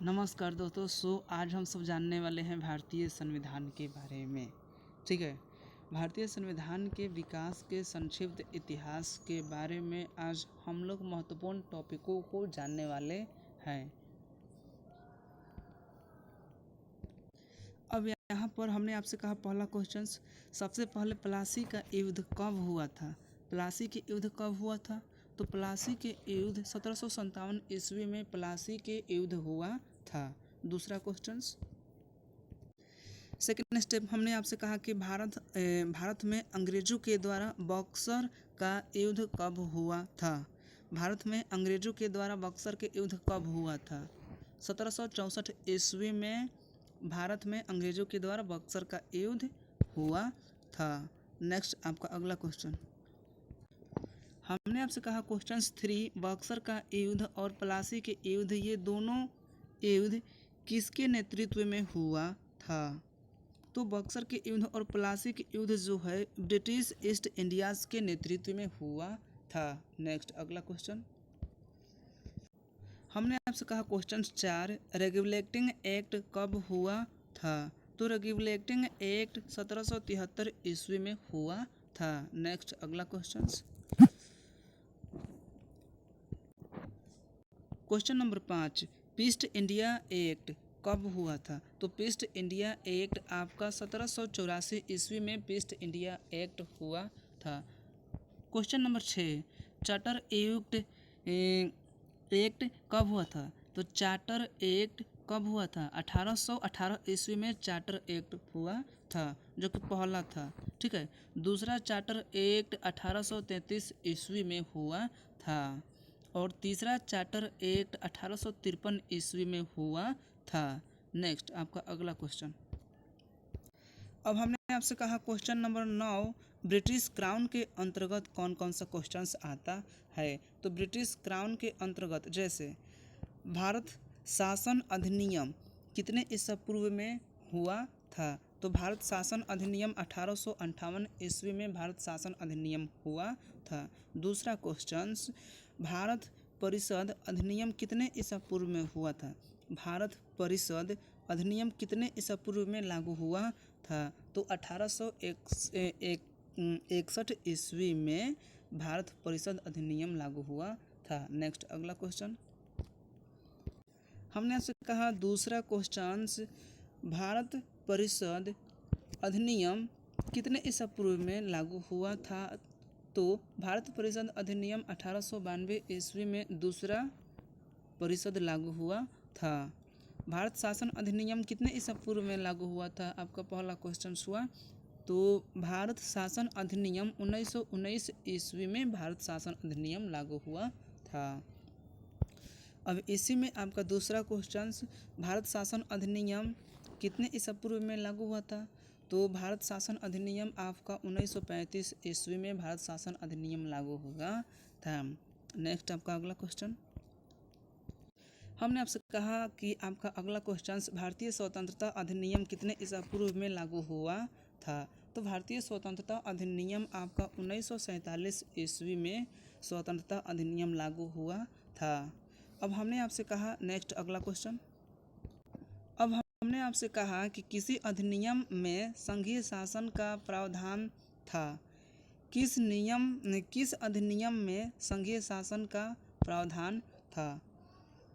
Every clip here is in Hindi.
नमस्कार दोस्तों। आज हम सब जानने वाले हैं भारतीय संविधान के बारे में। ठीक है, भारतीय संविधान के विकास के संक्षिप्त इतिहास के बारे में आज हम लोग महत्वपूर्ण टॉपिकों को जानने वाले हैं। अब यहाँ पर हमने आपसे कहा पहला क्वेश्चन, सबसे पहले प्लासी का युद्ध कब हुआ था? प्लासी के युद्ध कब हुआ था? तो प्लासी के युद्ध 1757 ईस्वी में प्लासी के युद्ध हुआ था। दूसरा क्वेश्चन, सेकेंड स्टेप, हमने आपसे कहा कि भारत में अंग्रेजों के द्वारा बक्सर का युद्ध कब हुआ था? भारत में अंग्रेजों के द्वारा बक्सर के युद्ध कब हुआ था? 1764 ईस्वी में भारत में अंग्रेजों के द्वारा बक्सर का युद्ध हुआ था। नेक्स्ट आपका अगला क्वेश्चन, हमने आपसे कहा क्वेश्चन 3, बक्सर का युद्ध और प्लासी के युद्ध, ये दोनों युद्ध किसके नेतृत्व में हुआ था? तो बक्सर के युद्ध और प्लासी के युद्ध जो है ब्रिटिश ईस्ट इंडियाज के नेतृत्व में हुआ था। नेक्स्ट अगला क्वेश्चन, हमने आपसे कहा क्वेश्चन 4, रेगुलेटिंग एक्ट कब हुआ था? तो रेगुलेटिंग एक्ट 1773 ईस्वी में हुआ था। नेक्स्ट अगला question, question number 5, east India act कब हुआ था? तो ईस्ट इंडिया एक्ट आपका 1784 ईस्वी में ईस्ट इंडिया एक्ट हुआ था। क्वेश्चन नंबर 6, चार्टर एक्ट कब हुआ था? तो चार्टर एक्ट कब हुआ था? 1818 ईस्वी में चार्टर एक्ट हुआ था, जो कि पहला था। ठीक है, दूसरा चार्टर एक्ट 1833 ईस्वी में हुआ था और तीसरा चार्टर एक्ट 1853 ईस्वी में हुआ था। नेक्स्ट आपका अगला क्वेश्चन, अब हमने आपसे कहा क्वेश्चन नंबर 9, ब्रिटिश क्राउन के अंतर्गत कौन कौन सा क्वेश्चंस आता है? तो ब्रिटिश क्राउन के अंतर्गत जैसे भारत शासन अधिनियम कितने ईसा पूर्व में हुआ था? तो भारत शासन अधिनियम 1858 ईस्वी में भारत शासन अधिनियम हुआ था। दूसरा क्वेश्चन, भारत परिषद अधिनियम कितने ईसा पूर्व में हुआ था? भारत परिषद अधिनियम कितने ईसा पूर्व में लागू हुआ था? तो 1861 ईस्वी में भारत परिषद अधिनियम लागू हुआ था। नेक्स्ट अगला क्वेश्चन, हमने आपसे कहा दूसरा क्वेश्चन, भारत परिषद अधिनियम कितने ईसा पूर्व में लागू हुआ था? तो भारत परिषद अधिनियम 1892 ईस्वी में दूसरा परिषद लागू हुआ था। भारत शासन अधिनियम कितने ईसा पूर्व में लागू हुआ था? आपका पहला क्वेश्चन हुआ। तो भारत शासन अधिनियम 1919 ईस्वी में भारत शासन अधिनियम लागू हुआ था। अब इसी में आपका दूसरा क्वेश्चन, भारत शासन अधिनियम कितने ईसा पूर्व में लागू हुआ था? तो भारत शासन अधिनियम आपका 1935 ईस्वी में भारत शासन अधिनियम लागू हुआ था। नेक्स्ट आपका अगला क्वेश्चन, हमने आपसे कहा कि आपका अगला क्वेश्चन, भारतीय स्वतंत्रता अधिनियम कितने ईसा पूर्व में लागू हुआ था? तो भारतीय स्वतंत्रता अधिनियम आपका 1947 ईस्वी में स्वतंत्रता अधिनियम लागू हुआ था। अब हमने आपसे कहा नेक्स्ट अगला क्वेश्चन, अब हमने आपसे कहा कि किसी अधिनियम में संघीय शासन का प्रावधान था। किस अधिनियम में संघीय शासन का प्रावधान था?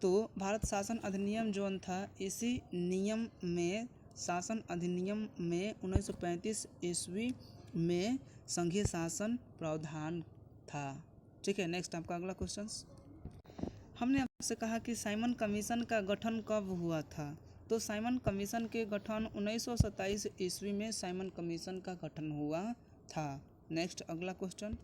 तो भारत शासन अधिनियम जो था, इसी नियम में शासन अधिनियम में 1935 ईस्वी में संघीय शासन प्रावधान था। ठीक है, नेक्स्ट आपका अगला क्वेश्चन, हमने आपसे कहा कि साइमन कमीशन का गठन कब हुआ था? तो साइमन कमीशन के गठन 1927 ईस्वी में साइमन कमीशन का गठन हुआ था। नेक्स्ट अगला क्वेश्चन,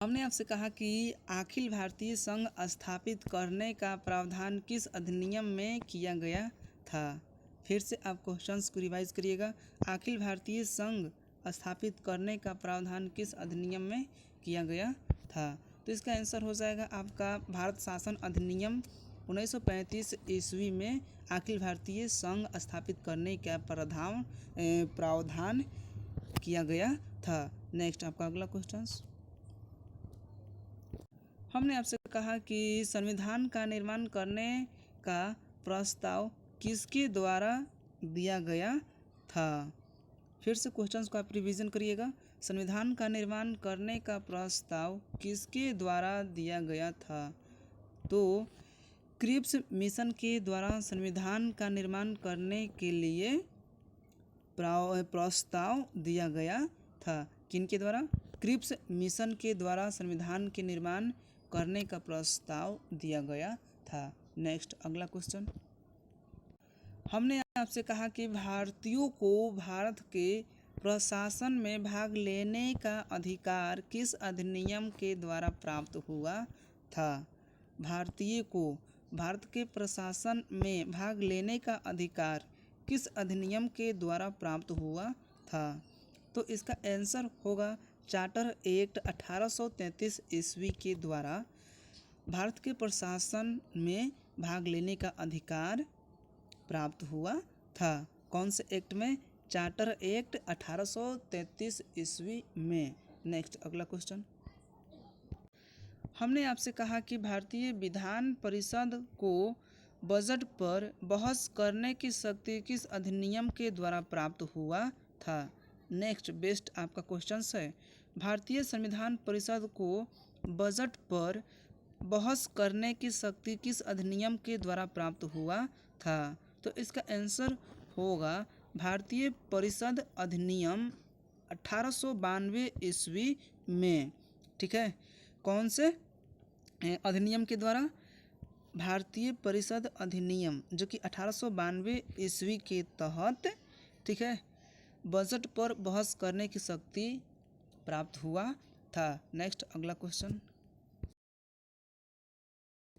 हमने आपसे कहा कि अखिल भारतीय संघ स्थापित करने का प्रावधान किस अधिनियम में किया गया था? फिर से आप क्वेश्चंस को रिवाइज करिएगा। अखिल भारतीय संघ स्थापित करने का प्रावधान किस अधिनियम में किया गया था? तो इसका आंसर हो जाएगा आपका भारत शासन अधिनियम 1935 ईस्वी में अखिल भारतीय संघ स्थापित करने का प्रावधान किया गया था। नेक्स्ट आपका अगला क्वेश्चन, हमने आपसे कहा कि संविधान का निर्माण करने का प्रस्ताव किसके द्वारा दिया गया था? फिर से क्वेश्चंस को आप रिवीजन करिएगा। संविधान का निर्माण करने का प्रस्ताव किसके द्वारा दिया गया था? तो क्रिप्स मिशन के द्वारा संविधान का निर्माण करने के लिए प्रस्ताव दिया गया था। किनके द्वारा? क्रिप्स मिशन के द्वारा संविधान के निर्माण करने का प्रस्ताव दिया गया था। नेक्स्ट अगला क्वेश्चन, हमने आपसे कहा कि भारतीयों को भारत के प्रशासन में भाग लेने का अधिकार किस अधिनियम के द्वारा प्राप्त हुआ था? भारतीय को भारत के प्रशासन में भाग लेने का अधिकार किस अधिनियम के द्वारा प्राप्त हुआ था? तो इसका आंसर होगा चार्टर एक्ट 1833 ईस्वी के द्वारा भारत के प्रशासन में भाग लेने का अधिकार प्राप्त हुआ था। कौन से एक्ट में? चार्टर एक्ट 1833 ईस्वी में। नेक्स्ट अगला क्वेश्चन, हमने आपसे कहा कि भारतीय विधान परिषद को बजट पर बहस करने की शक्ति किस अधिनियम के द्वारा प्राप्त हुआ था? नेक्स्ट बेस्ट आपका क्वेश्चन है, भारतीय संविधान परिषद को बजट पर बहस करने की शक्ति किस अधिनियम के द्वारा प्राप्त हुआ था? तो इसका आंसर होगा भारतीय परिषद अधिनियम 1892 ईस्वी में। ठीक है, कौन से अधिनियम के द्वारा? भारतीय परिषद अधिनियम, जो कि 1892 ईस्वी के तहत, ठीक है, बजट पर बहस करने की शक्ति प्राप्त हुआ था। नेक्स्ट अगला क्वेश्चन,